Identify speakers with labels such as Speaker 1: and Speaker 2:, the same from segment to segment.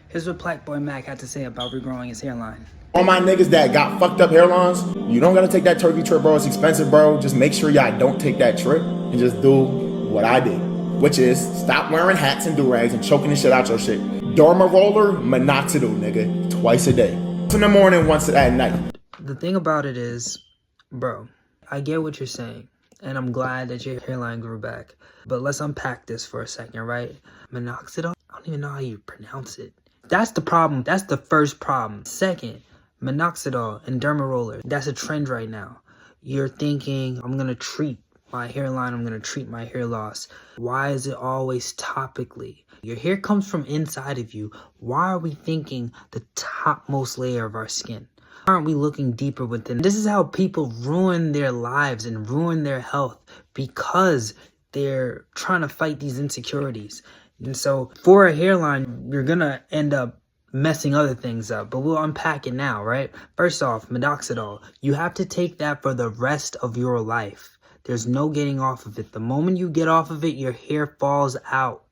Speaker 1: Here's what Black Boy Mac had to say about regrowing his hairline.
Speaker 2: All my niggas that got fucked up hairlines, you don't gotta take that turkey trip, bro. It's expensive, bro. Just make sure y'all don't take that trip and just do what I did, which is stop wearing hats and do-rags and choking the shit out your shit. Derma roller, Minoxidil, nigga, twice a day. Once in the morning, once at night.
Speaker 1: The thing about it is, bro, I get what you're saying, and I'm glad that your hairline grew back. But let's unpack this for a second, right? Minoxidil? I don't even know how you pronounce it. That's the problem. That's the first problem. Second, minoxidil and derma roller. That's a trend right now. You're thinking, I'm going to treat my hairline. I'm going to treat my hair loss. Why is it always topically? Your hair comes from inside of you. Why are we thinking the topmost layer of our skin? Why aren't we looking deeper within? This is how people ruin their lives and ruin their health because they're trying to fight these insecurities. And so for a hairline, you're going to end up messing other things up, but we'll unpack it now, right? First off, minoxidil. You have to take that for the rest of your life. There's no getting off of it. The moment you get off of it, your hair falls out.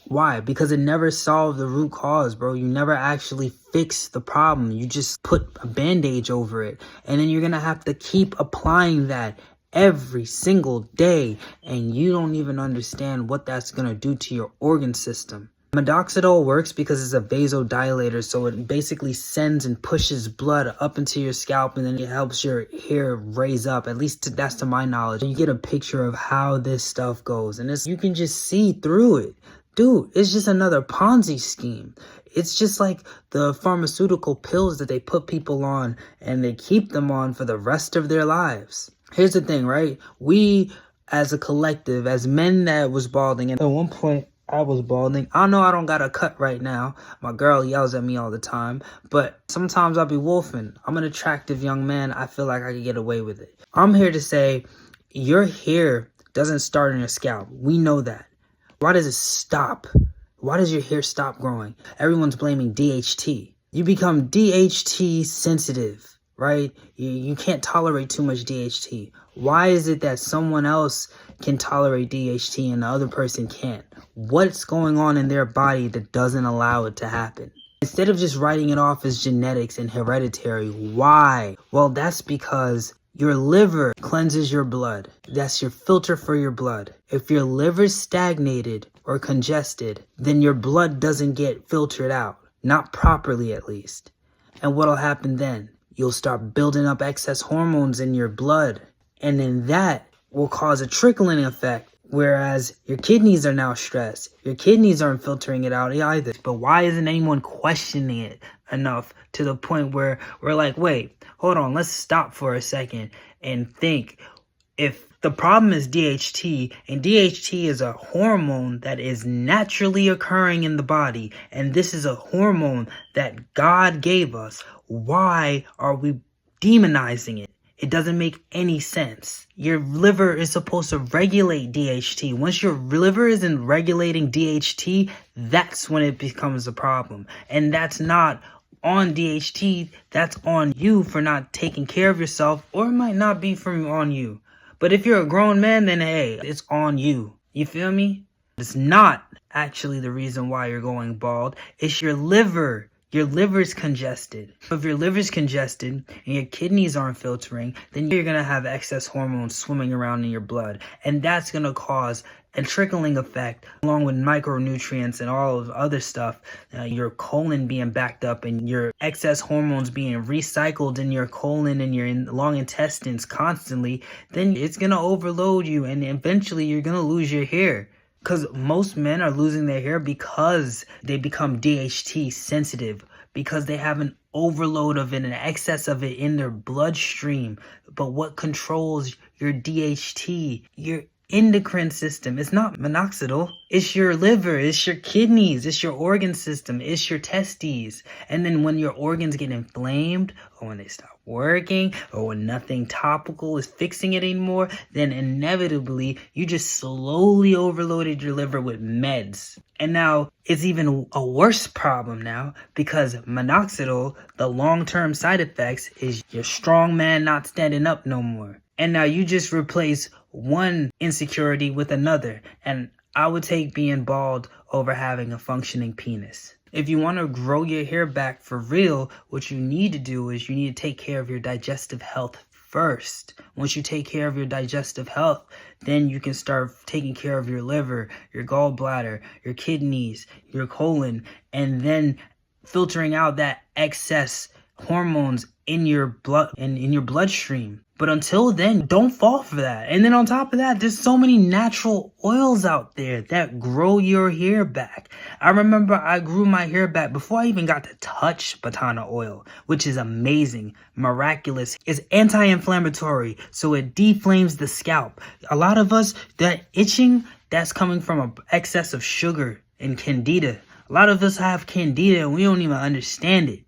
Speaker 1: Why? Because it never solved the root cause, bro. You never actually fix the problem. You just put a bandage over it. And then you're going to have to keep applying that every single day, and you don't even understand what that's going to do to your organ system. Minoxidil works because it's a vasodilator, so it basically sends and pushes blood up into your scalp, and then it helps your hair raise up. At least that's to my knowledge. You get a picture of how this stuff goes, and you can just see through it. Dude, it's just another Ponzi scheme. It's just like the pharmaceutical pills that they put people on, and they keep them on for the rest of their lives. Here's the thing, right? We, as a collective, as men that was balding, and at one point I was balding. I know I don't got a cut right now. My girl yells at me all the time, but sometimes I'll be wolfing. I'm an attractive young man. I feel like I could get away with it. I'm here to say your hair doesn't start in your scalp. We know that. Why does it stop? Why does your hair stop growing? Everyone's blaming DHT. You become DHT sensitive. Right? You can't tolerate too much DHT. Why is it that someone else can tolerate DHT and the other person can't? What's going on in their body that doesn't allow it to happen? Instead of just writing it off as genetics and hereditary, why? Well, that's because your liver cleanses your blood. That's your filter for your blood. If your liver's stagnated or congested, then your blood doesn't get filtered out. Not properly, at least. And what'll happen then? You'll start building up excess hormones in your blood. And then that will cause a trickling effect. Whereas your kidneys are now stressed. Your kidneys aren't filtering it out either. But why isn't anyone questioning it enough to the point where we're like, wait, hold on, let's stop for a second and think. If the problem is DHT, and DHT is a hormone that is naturally occurring in the body, and this is a hormone that God gave us, why are we demonizing it? It doesn't make any sense. Your liver is supposed to regulate DHT. Once your liver isn't regulating DHT, that's when it becomes a problem. And that's not on DHT, that's on you for not taking care of yourself, or it might not be on you. But if you're a grown man, then hey, it's on you. You feel me? It's not actually the reason why you're going bald. It's your liver. Your liver's congested. If your liver's congested and your kidneys aren't filtering, then you're going to have excess hormones swimming around in your blood. And that's going to cause a trickling effect along with micronutrients and all of other stuff. Your colon being backed up and your excess hormones being recycled in your colon and your long intestines constantly. Then it's going to overload you and eventually you're going to lose your hair. Because most men are losing their hair because they become DHT sensitive, because they have an overload of it, an excess of it in their bloodstream. But what controls your DHT? Your endocrine system. It's not minoxidil. It's your liver. It's your kidneys. It's your organ system. It's your testes. And then when your organs get inflamed, or when they stop working, or when nothing topical is fixing it anymore, then inevitably you just slowly overloaded your liver with meds. And now it's even a worse problem now, because minoxidil, the long-term side effects is your strong man not standing up no more. And now you just replace one insecurity with another. And I would take being bald over having a functioning penis. If you want to grow your hair back for real, what you need to do is you need to take care of your digestive health first. Once you take care of your digestive health, then you can start taking care of your liver, your gallbladder, your kidneys, your colon, and then filtering out that excess hormones in your blood and in your bloodstream. But until then, don't fall for that. And then on top of that, there's so many natural oils out there that grow your hair back. I remember I grew my hair back before I even got to touch Batana oil, which is amazing, miraculous. It's anti-inflammatory, so it deflames the scalp. A lot of us, that itching, that's coming from an excess of sugar and candida. A lot of us have candida and we don't even understand it.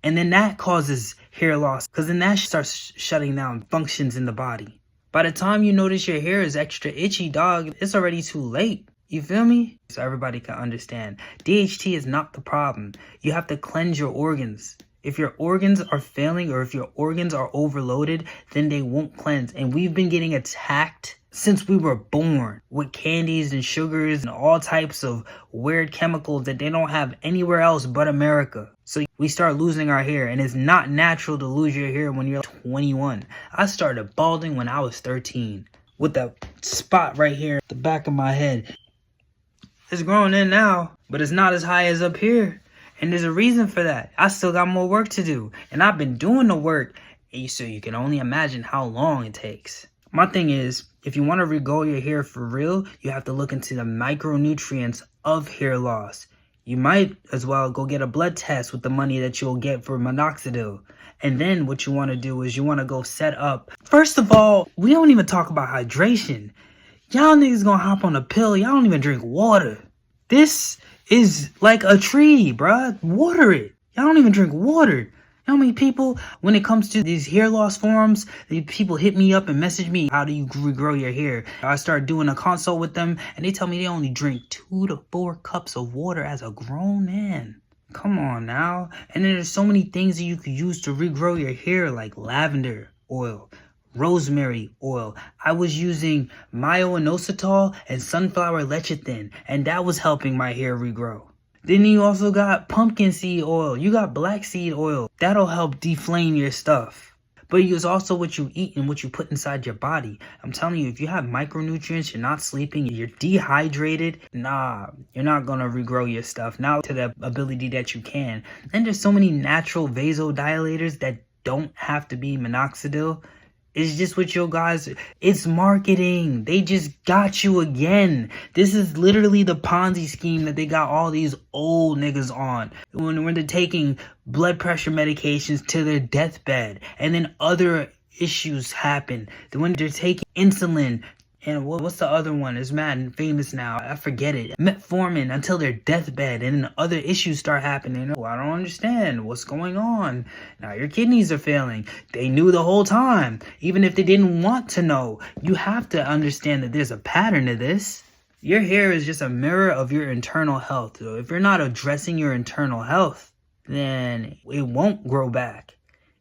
Speaker 1: And then that causes hair loss, because then that starts shutting down functions in the body. By the time you notice your hair is extra itchy, dog, it's already too late. You feel me? So everybody can understand. DHT is not the problem. You have to cleanse your organs. If your organs are failing or if your organs are overloaded, then they won't cleanse. And we've been getting attacked since we were born with candies and sugars and all types of weird chemicals that they don't have anywhere else but America. So we start losing our hair, and it's not natural to lose your hair when you're 21. I started balding when I was 13 with that spot right here at the back of my head. It's growing in now, but it's not as high as up here. And there's a reason for that. I still got more work to do, and I've been doing the work, so you can only imagine how long it takes. My thing is, if you want to regrow your hair for real, you have to look into the micronutrients of hair loss. You might as well go get a blood test with the money that you'll get for minoxidil. And then what you want to do is you want to go set up. First of all, we don't even talk about hydration. Y'all niggas gonna hop on a pill. Y'all don't even drink water. This is like a tree, bruh. Water it. Y'all don't even drink water. You know how many people, when it comes to these hair loss forums, these people hit me up and message me, how do you regrow your hair? I start doing a consult with them, and they tell me they only drink 2 to 4 cups of water as a grown man. Come on now. And then there's so many things that you could use to regrow your hair, like lavender oil, rosemary oil. I was using myo-inositol and sunflower lecithin, and that was helping my hair regrow. Then you also got pumpkin seed oil. You got black seed oil. That'll help deflame your stuff. But it's also what you eat and what you put inside your body. I'm telling you, if you have micronutrients, you're not sleeping, you're dehydrated, nah, you're not going to regrow your stuff. Now to the ability that you can. And there's so many natural vasodilators that don't have to be minoxidil. It's just what you guys, it's marketing. They just got you again. This is literally the Ponzi scheme that they got all these old niggas on. When they're taking blood pressure medications to their deathbed. And then other issues happen. When they're taking insulin. And what's the other one? It's mad and famous now. I forget it. Metformin until their deathbed. And then other issues start happening. Oh, I don't understand. What's going on? Now your kidneys are failing. They knew the whole time. Even if they didn't want to know. You have to understand that there's a pattern to this. Your hair is just a mirror of your internal health. So if you're not addressing your internal health, then it won't grow back.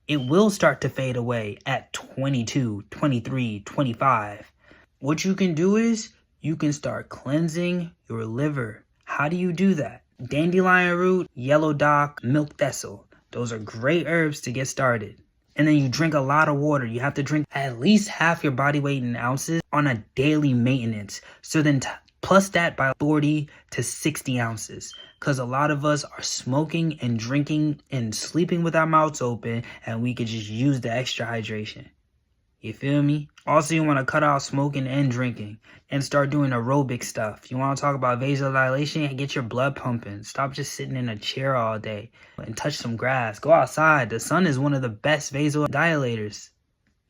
Speaker 1: It will start to fade away at 22, 23, 25. What you can do is you can start cleansing your liver. How do you do that? Dandelion root, yellow dock, milk thistle. Those are great herbs to get started. And then you drink a lot of water. You have to drink at least half your body weight in ounces on a daily maintenance. So then plus that by 40 to 60 ounces. Because a lot of us are smoking and drinking and sleeping with our mouths open, and we could just use the extra hydration. You feel me? Also, you want to cut out smoking and drinking and start doing aerobic stuff. You want to talk about vasodilation and get your blood pumping. Stop just sitting in a chair all day and touch some grass. Go outside. The sun is one of the best vasodilators.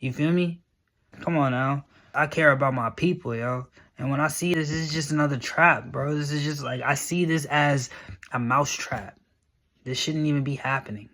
Speaker 1: You feel me? Come on now. I care about my people, yo. And when I see this is just another trap, bro. This is just like, I see this as a mouse trap. This shouldn't even be happening.